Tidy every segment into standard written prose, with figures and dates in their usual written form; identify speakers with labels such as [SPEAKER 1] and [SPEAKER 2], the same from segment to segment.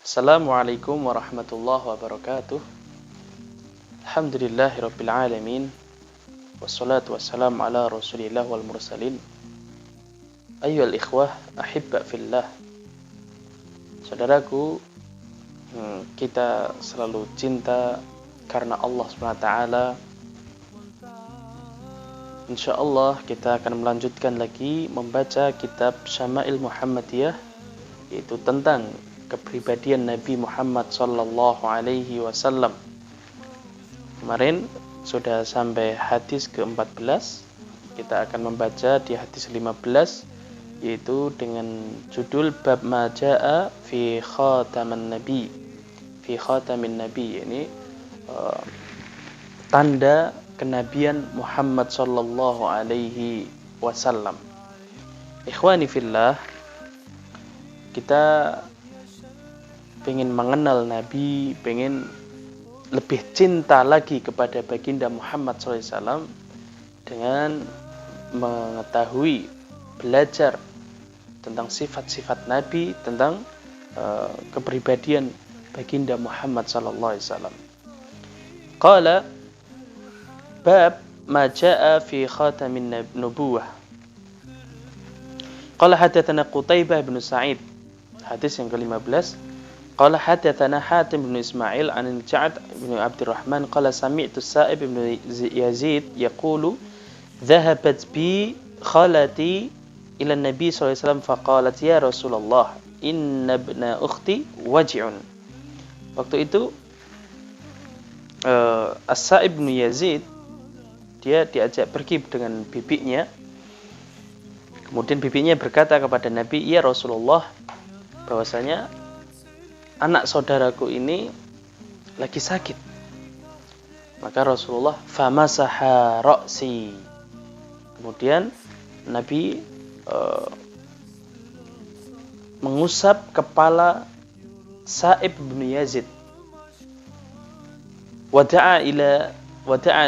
[SPEAKER 1] Assalamualaikum warahmatullahi wabarakatuh. Alhamdulillahirabbil alamin. Wassalatu wassalamu ala Rasulillah wal mursalin. Ayyuhal ikhwah ahibba fillah. Saudaraku, kita selalu cinta karena Allah SWT. Insyaallah kita akan melanjutkan lagi membaca kitab Syama'il Muhammadiyah, yaitu tentang kepribadian Nabi Muhammad sallallahu alaihi wasallam. Kemarin sudah sampai hadis ke-14. Kita akan membaca di hadis 15, yaitu dengan judul bab ma jaa fi khatamin nabi. Fi khatamin nabi, ini tanda kenabian Muhammad sallallahu alaihi wasallam. Ikhwani fillah, kita pengen mengenal Nabi, pengen lebih cinta lagi kepada baginda Muhammad SAW dengan mengetahui, belajar tentang sifat-sifat Nabi, tentang kepribadian baginda Muhammad SAW. Qala bab ma jaa fi khatamin nubuwah. Qala hadatsana Qutaibah bin Sa'id, hadis yang ke-15. Qala hadatsana Hatim bin Ismail an Ja'ad bin Abdurrahman qala sami'tu Sa'ib bin Yazid yaqulu dhahabat bi khalati ila Nabi sallallahu alaihi wasallam faqalat ya Rasulullah inna ibna ukhti waj'un. Waktu itu As-Sa'ib bin Yazid dia diajak pergi dengan bibinya. Kemudian bibinya berkata kepada Nabi, ya Rasulullah, bahwasanya anak saudaraku ini lagi sakit. Maka Rasulullah famasaha ra'si. Kemudian Nabi mengusap kepala Sa'ib bin Yazid. Wada'a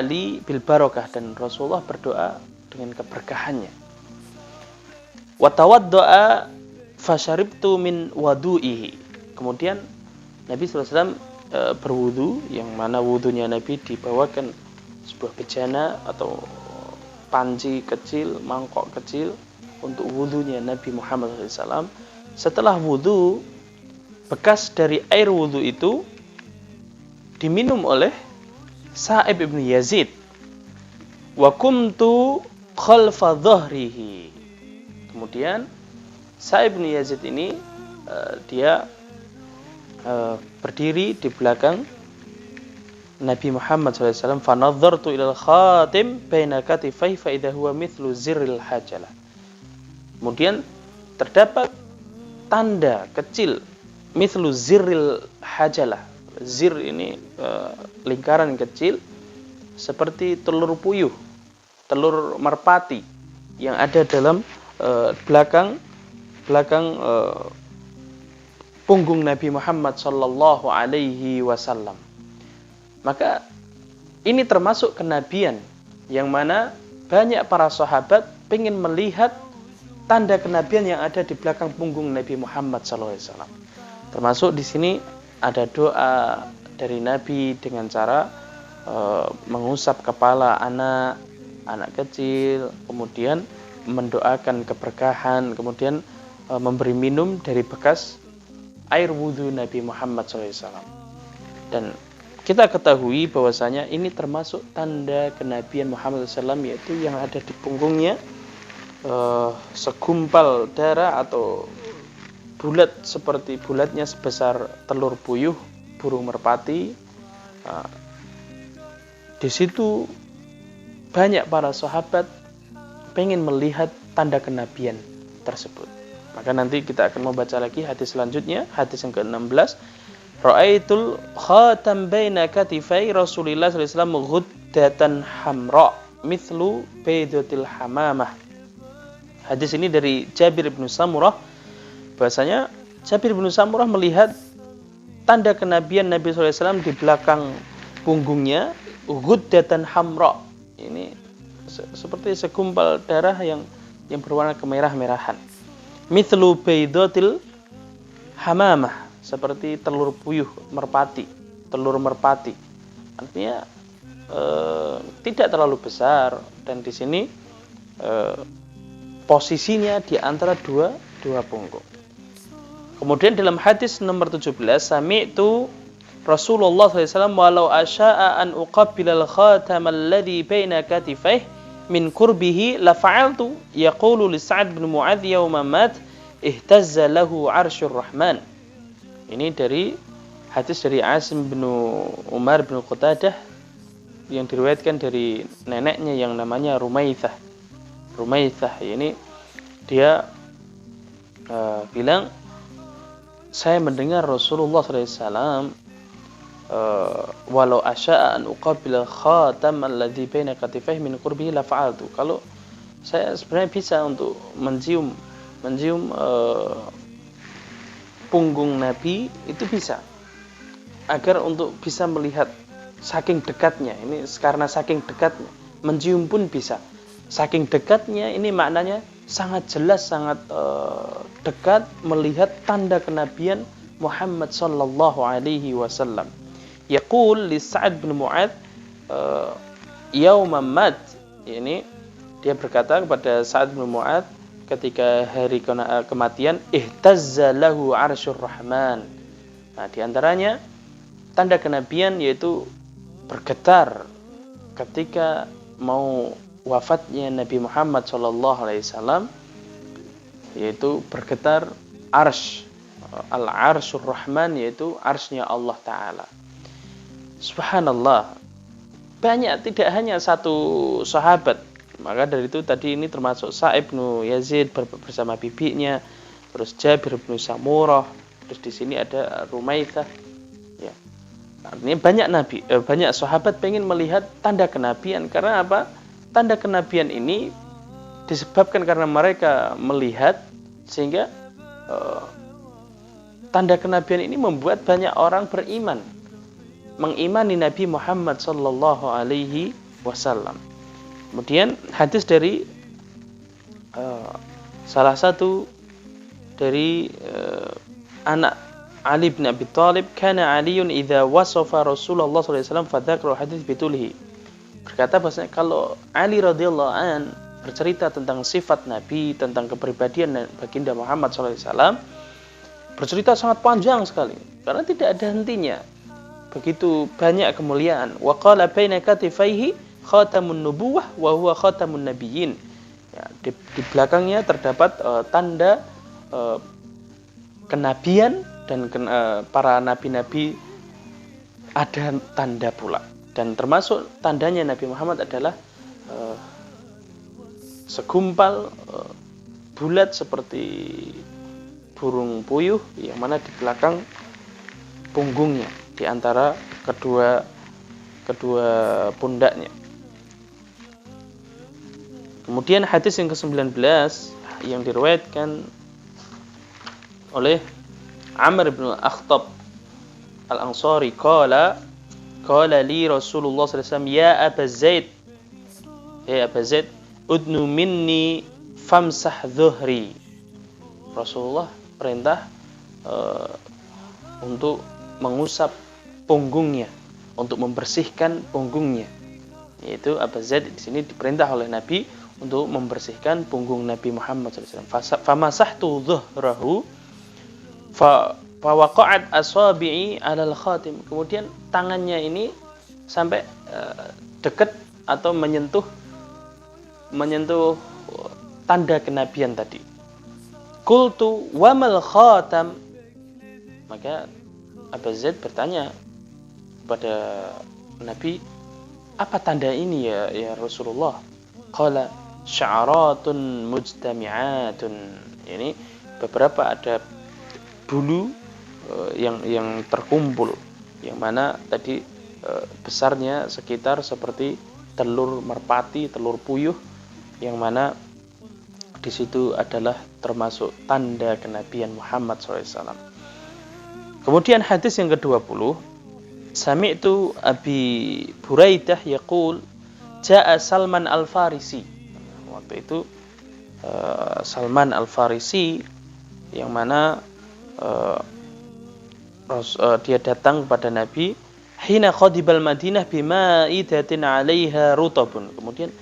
[SPEAKER 1] li bil barakah, dan Rasulullah berdoa dengan keberkahannya. Wa tawadda'a fasharibtu min wadu'ihi. Kemudian Nabi SAW berwudu, yang mana wudunya Nabi dibawakan sebuah bejana atau panci kecil, mangkok kecil untuk wudunya Nabi Muhammad SAW. Setelah wudu, bekas dari air wudu itu diminum oleh Sa'ib ibn Yazid. Wa kumtu khalfa dhahrihi. Kemudian Sa'ib ibn Yazid ini dia berdiri di belakang Nabi Muhammad SAW. Fanadhartu ilal khatim baina katifai fa idza huwa mithlu zirril hajalah. Kemudian terdapat tanda kecil mithlu zirril hajalah. Zir ini lingkaran kecil seperti telur puyuh, telur merpati yang ada dalam belakang punggung Nabi Muhammad sallallahu alaihi wasallam. Maka ini termasuk kenabian yang mana banyak para sahabat ingin melihat tanda kenabian yang ada di belakang punggung Nabi Muhammad sallallahu alaihi wasallam. Termasuk di sini ada doa dari Nabi dengan cara mengusap kepala anak kecil, kemudian mendoakan keberkahan, kemudian memberi minum dari bekas air wudhu Nabi Muhammad SAW. Dan kita ketahui bahwasanya ini termasuk tanda kenabian Muhammad SAW, yaitu yang ada di punggungnya segumpal darah atau bulat, seperti bulatnya sebesar telur puyuh burung merpati. Di situ banyak para sahabat pengen melihat tanda kenabian tersebut. Maka nanti kita akan membaca lagi hadis selanjutnya, hadis yang ke-16. Ra'aitul khatam baina katifai Rasulillah sallallahu alaihi wasallam ghuddatan hamra mithlu baydatil hamamah. Hadis ini dari Jabir bin Samurah, bahasanya Jabir bin Samurah melihat tanda kenabian Nabi sallallahu alaihi wasallam di belakang punggungnya ghuddatan hamra. Ini seperti segumpal darah yang berwarna kemerah-merahan. Mithlu baydatil hamamah, seperti telur puyuh merpati, telur merpati. Artinya tidak terlalu besar, dan di sini posisinya di antara dua punggung. Kemudian dalam hadis nomor 17, sami'tu Rasulullah SAW walau asya'a an uqabbilal khatam alladhi baina katifaihi min kurbihi la fa'altu, yaqulu li Sa'ad bin Mu'adz yawma mat ihtazza lahu 'arsyur rahman. Ini dari hadis dari Asim bin Umar bin Qatadah yang diriwayatkan dari neneknya yang namanya Rumaitsah. Ini dia bilang, saya mendengar Rasulullah SAW walau asya'a an uqabila khatam alladhi baina katifaihi min qurbihi la fa'altu. Kalau saya sebenarnya bisa untuk mencium punggung Nabi, itu bisa, agar untuk bisa melihat saking dekatnya. Ini karena saking dekatnya, mencium pun bisa. Saking dekatnya ini maknanya sangat jelas, sangat dekat melihat tanda kenabian Muhammad sallallahu alaihi wasallam. Yaqul li Sa'ad bin Mu'adz yauma mat. Ini dia berkata kepada Sa'ad bin Mu'adz ketika hari kematian, ihtazza lahu 'arsyur rahman. Nah, di antaranya tanda kenabian yaitu bergetar ketika mau wafatnya Nabi Muhammad sallallahu alaihi wasallam, yaitu bergetar arsy, al-'arsyur rahman, yaitu arsy-nya Allah taala. Subhanallah, banyak, tidak hanya satu sahabat. Maka dari itu tadi ini termasuk Sa'ib bin Yazid bersama bibinya, terus Jabir bin Samurah, terus di sini ada Rumaitsah. Ya. Artinya banyak sahabat pengen melihat tanda kenabian. Karena apa? Tanda kenabian ini disebabkan karena mereka melihat, sehingga tanda kenabian ini membuat banyak orang beriman, mengimani Nabi Muhammad sallallahu alaihi wasallam. Kemudian hadis dari salah satu dari anak Ali bin Abi Thalib, kana Aliun idza wasafa Rasulullah sallallahu alaihi wasallam fadzakara hadis bitulihi. Berkata bahwasanya kalau Ali radhiyallahu an bercerita tentang sifat Nabi, tentang kepribadian baginda Muhammad sallallahu alaihi wasallam, bercerita sangat panjang sekali karena tidak ada hentinya. Begitu banyak kemuliaan. Wa qala baina katifaihi khatamun nubuwah wa huwa khatamun nabiyyin. Ya, di belakangnya terdapat tanda kenabian, dan para nabi-nabi ada tanda pula. Dan termasuk tandanya Nabi Muhammad adalah segumpal bulat seperti burung puyuh yang mana di belakang punggungnya, di antara kedua pundaknya. Kemudian hadis yang ke-19 yang diriwayatkan oleh Amr bin Akhtab Al-Ansari, qala li Rasulullah sallallahu alaihi wasallam, ya Aba Zaid udnu minni famsah dhuhri. Rasulullah perintah untuk mengusap punggungnya, untuk membersihkan punggungnya. Yaitu Abu Zaid di sini diperintah oleh Nabi untuk membersihkan punggung Nabi Muhammad SAW. Famasahtu dhuhrahu fa waqa'at asabi'i 'alal khatim. Kemudian tangannya ini sampai dekat atau menyentuh tanda kenabian tadi. Qultu wa mal khatam. Maka Abu Zaid bertanya kepada Nabi, apa tanda ini ya Rasulullah? Qala sya'ratun mujtami'atun. Ini beberapa ada bulu yang terkumpul, yang mana tadi besarnya sekitar seperti telur merpati, telur puyuh, yang mana di situ adalah termasuk tanda kenabian Muhammad SAW. Kemudian hadis yang ke-20, sami'tu Abi Buraidah yaqul ja'a Salman Al-Farisi. Waktu itu Salman Al-Farisi yang mana dia datang kepada Nabi hina qadibal Madinah bima'idatin 'alaiha rutabun. Kemudian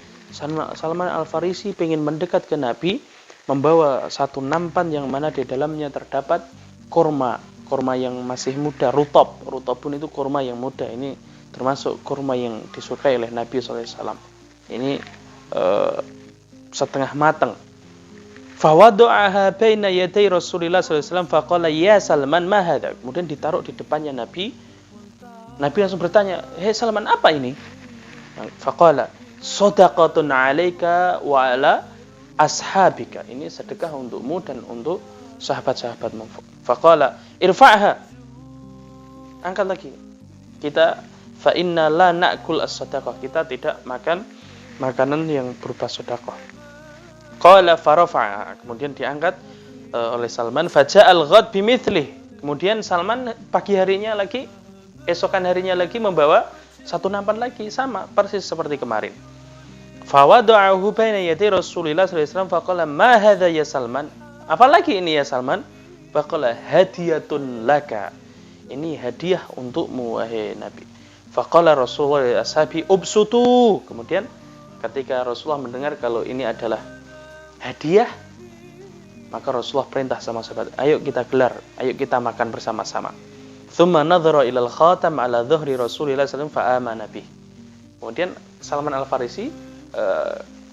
[SPEAKER 1] Salman Al-Farisi ingin mendekat ke Nabi membawa satu nampan yang mana di dalamnya terdapat kurma yang masih muda, rutab pun itu kurma yang muda. Ini termasuk kurma yang disukai oleh Nabi SAW. Ini setengah matang. Fawadu'aha baina yaday Rasulillah SAW faqala ya Salman ma hadha. Kemudian ditaruh di depannya Nabi. Nabi langsung bertanya, "Hei Salman, apa ini?" Faqala shadaqatun 'alaika wa 'ala ashabika. Ini sedekah untukmu dan untuk sahabat-sahabatmu. Faqala irfa'ha. Angkat lagi. Kita fa inna la na'kul as-sadaqah. Kita tidak makan makanan yang berupa sedekah. Qala farafa'a. Kemudian diangkat oleh Salman. Faja'al ghad bimithlih. Kemudian Salman pagi harinya lagi, esokan harinya lagi membawa satu nampan lagi, sama persis seperti kemarin. Fawada'ahu baina yaday Rasulillah sallallahu alaihi wasallam faqala ma hadha ya Salman? Apalagi ini ya Salman? Faqala hadiyatun laka. Ini hadiah untukmu wahai Nabi. Faqala Rasulullah li ashabi ubsutu. Kemudian ketika Rasulullah mendengar kalau ini adalah hadiah, maka Rasulullah perintah sama sahabat, ayo kita gelar, ayo kita makan bersama-sama. Tsumma nadhara ilal khatam ala dhuhri Rasulillah sallallahu alaihi wasallam fa amana bih. Kemudian Salman Al-Farisi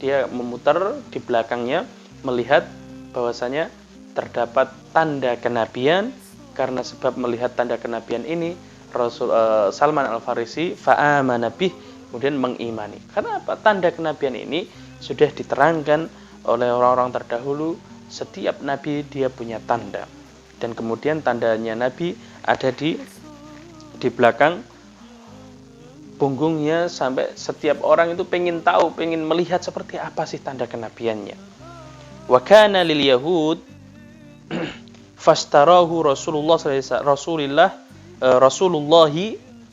[SPEAKER 1] dia memutar di belakangnya melihat bahwasanya terdapat tanda kenabian. Karena sebab melihat tanda kenabian ini Salman Al-Farisi fa amana bih, kemudian mengimani. Karena apa? Tanda kenabian ini sudah diterangkan oleh orang-orang terdahulu, setiap nabi dia punya tanda. Dan kemudian tandanya nabi ada di belakang punggungnya, sampai setiap orang itu pengen tahu, pengen melihat seperti apa sih tanda kenabiannya. Wa kana lil yahud fastarahu Rasulullah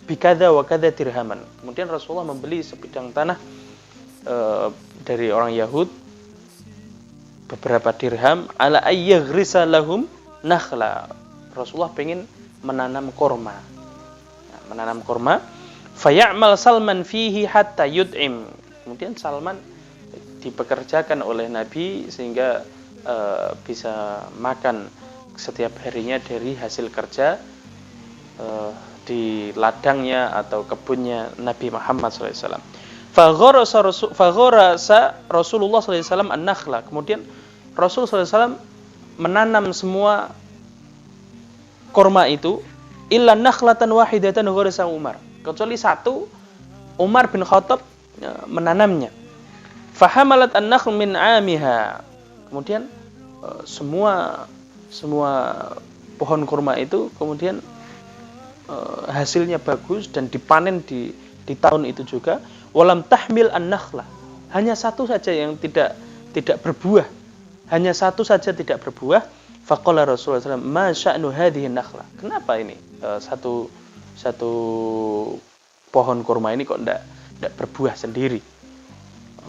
[SPEAKER 1] bikadza wa kadza dirhaman. Kemudian Rasulullah membeli sebidang tanah dari orang Yahud beberapa dirham ala ayyaghrisa lahum nakhla. Rasulullah pengen menanam kurma. Faya'mal Salman fihi hatta yud'im. Kemudian Salman dipekerjakan oleh Nabi sehingga bisa makan setiap harinya dari hasil kerja di ladangnya atau kebunnya Nabi Muhammad SAW. Faghorasa Rasulullah SAW an-nakhla. Kemudian Rasulullah SAW menanam semua kurma itu illa nakhlatan wahidatan ghorasa Umar. Kecuali satu, Umar bin Khattab menanamnya. Fahamalat an-nakhl min 'amiha. Kemudian semua pohon kurma itu kemudian hasilnya bagus dan dipanen di tahun itu juga. Walam tahmil an-nakhlah. Hanya satu saja yang tidak berbuah. Hanya satu saja tidak berbuah. Faqala Rasulullah SAW, ma sya'nu hadhihi an-nakhlah. Kenapa ini satu pohon kurma ini kok tidak berbuah sendiri?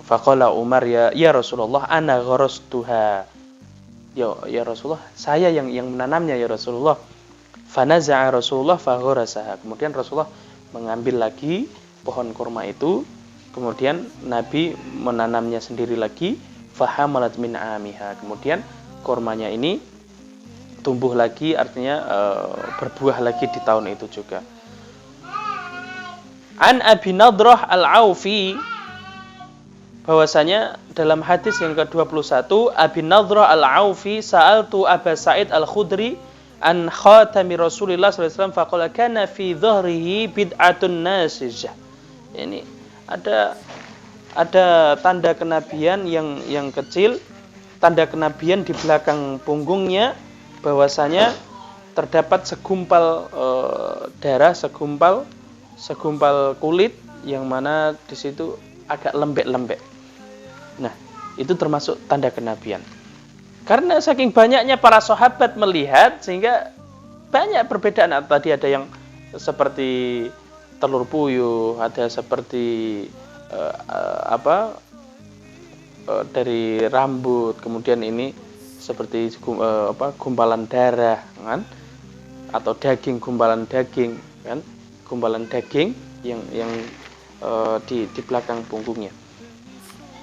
[SPEAKER 1] Faqala Umar ya Rasulullah ana gharastuha. Ya Rasulullah, saya yang menanamnya ya Rasulullah. Fanaza'a Rasulullah fagharasaha. Kemudian Rasulullah mengambil lagi pohon kurma itu, kemudian Nabi menanamnya sendiri lagi, fahamalat min 'amiha. Kemudian kurmanya ini tumbuh lagi, artinya berbuah lagi di tahun itu juga. An Abi Nadrah Al-Aufi, bahwasanya dalam hadis yang ke-21, Abi Nadrah Al-Aufi sa'altu Aba Sa'id Al-Khudri an khatami Rasulillah sallallahu alaihi wasallam faqala kana fi dhahrihi bid'atun nasijah. Ini ada tanda kenabian yang kecil, tanda kenabian di belakang punggungnya, bahwasanya terdapat segumpal darah, segumpal kulit yang mana di situ agak lembek-lembek. Nah, itu termasuk tanda kenabian. Karena saking banyaknya para sahabat melihat, sehingga banyak perbedaan. Tadi ada yang seperti telur puyuh, ada seperti dari rambut, kemudian ini seperti gumpalan darah, kan? atau daging, gumpalan daging, kan? Gumpalan daging yang di belakang punggungnya.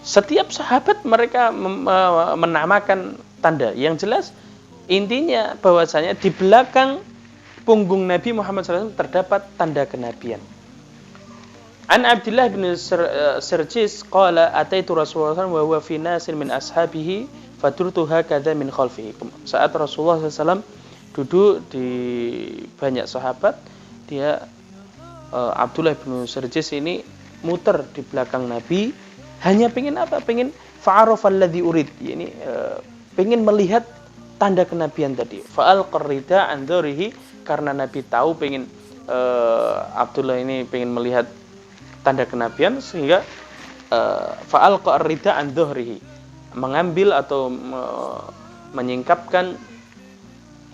[SPEAKER 1] Setiap sahabat mereka menamakan tanda. Yang jelas intinya bahwasanya di belakang punggung Nabi Muhammad SAW terdapat tanda kenabian. An Abdullah bin Sirjis qala ataitu Rasulullah SAW wa huwa fi nasin min ashabihi fadurtu hakadha min khalfihi. Saat Rasulullah SAW duduk di banyak sahabat, dia Abdullah bin Sirjis ini muter di belakang Nabi, hanya pengen apa? Pengen fa'arafal ladzi urid. Ini pengen melihat tanda kenabian tadi. Fa'al qarrida an dhurihi, karena Nabi tahu pengen Abdullah ini pengen melihat tanda kenabian, sehingga fa'al qarrida an dhurihi, mengambil atau menyingkapkan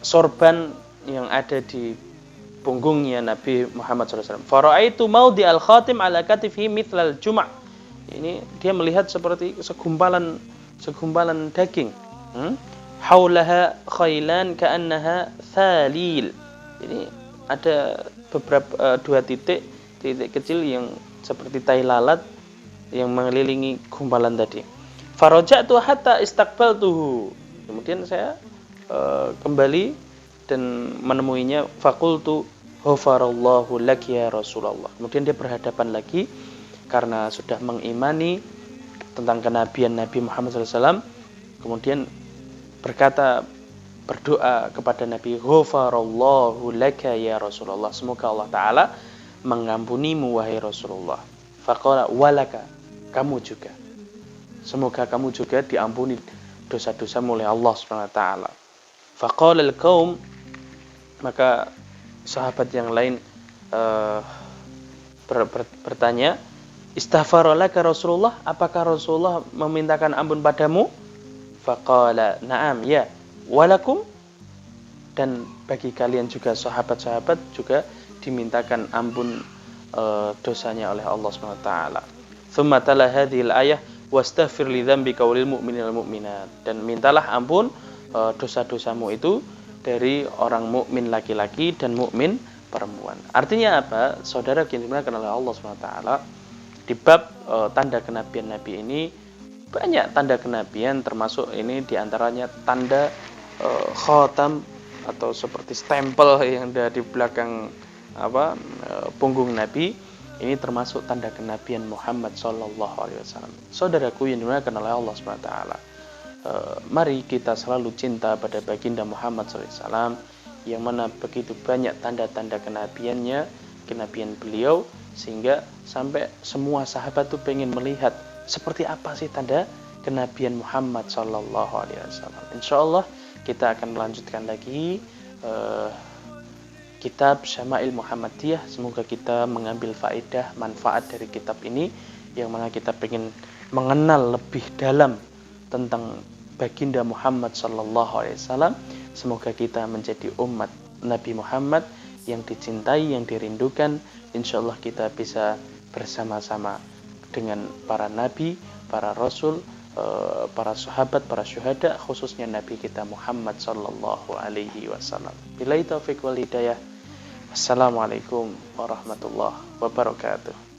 [SPEAKER 1] sorban yang ada di punggungnya Nabi Muhammad SAW. Fara'aitu maudi al-khatim ala katifihi mithlal juma'. Ini dia melihat seperti segumpalan daging. Haulaha khailan ka'annaha thalil. Ini ada beberapa dua titik kecil yang seperti tai lalat yang mengelilingi gumpalan tadi. Faraja'tu hatta istaqbaltuhu. Kemudian saya kembali dan menemuinya. Faqultu ghafarallahu laki ya Rasulullah. Kemudian dia berhadapan lagi karena sudah mengimani tentang kenabian Nabi Muhammad SAW. Kemudian berdoa kepada Nabi, ghafarallahu laka ya Rasulullah, semoga Allah Ta'ala mengampunimu wahai Rasulullah. Faqala walaka, kamu juga, semoga kamu juga diampuni dosa-dosamu oleh Allah Subhanahu wa taala. Faqala al-qaum, maka sahabat yang lain bertanya, istaghfara laka Rasulullah, apakah Rasulullah memintakan ampun padamu? Faqala na'am, ya, walakum, dan bagi kalian juga sahabat-sahabat juga dimintakan ampun dosanya oleh Allah Subhanahu wa taala. Tsumma tala hadhil ayah wastaghfir li dzambika walil mu'minina wal mu'minat, dan mintalah ampun dosa-dosamu itu dari orang mukmin laki-laki dan mukmin perempuan. Artinya apa? Saudara yang dimuliakan oleh Allah Subhanahu wa taala, di bab tanda kenabian Nabi ini banyak tanda kenabian, termasuk ini diantaranya tanda khatam atau seperti stempel yang ada di belakang punggung Nabi. Ini termasuk tanda kenabian Muhammad sallallahu alaihi wasallam. Saudaraku yang dimuliakan oleh Allah Subhanahu wa taala, mari kita selalu cinta pada baginda Muhammad sallallahu alaihi wasallam, yang mana begitu banyak tanda-tanda kenabiannya, kenabian beliau, sehingga sampai semua sahabat tuh pengen melihat seperti apa sih tanda kenabian Muhammad sallallahu alaihi wasallam. Insyaallah kita akan melanjutkan lagi kitab Syama'il Muhammadiyah. Semoga kita mengambil faedah, manfaat dari kitab ini, yang mana kita pengen mengenal lebih dalam tentang baginda Muhammad sallallahu alaihi wasallam. Semoga kita menjadi umat Nabi Muhammad yang dicintai, yang dirindukan. Insyaallah kita bisa bersama-sama dengan para nabi, para rasul, para sahabat, para syuhada, khususnya Nabi kita Muhammad sallallahu alaihi wasallam. Billahi taufiq wal hidayah. Assalamualaikum warahmatullahi wabarakatuh.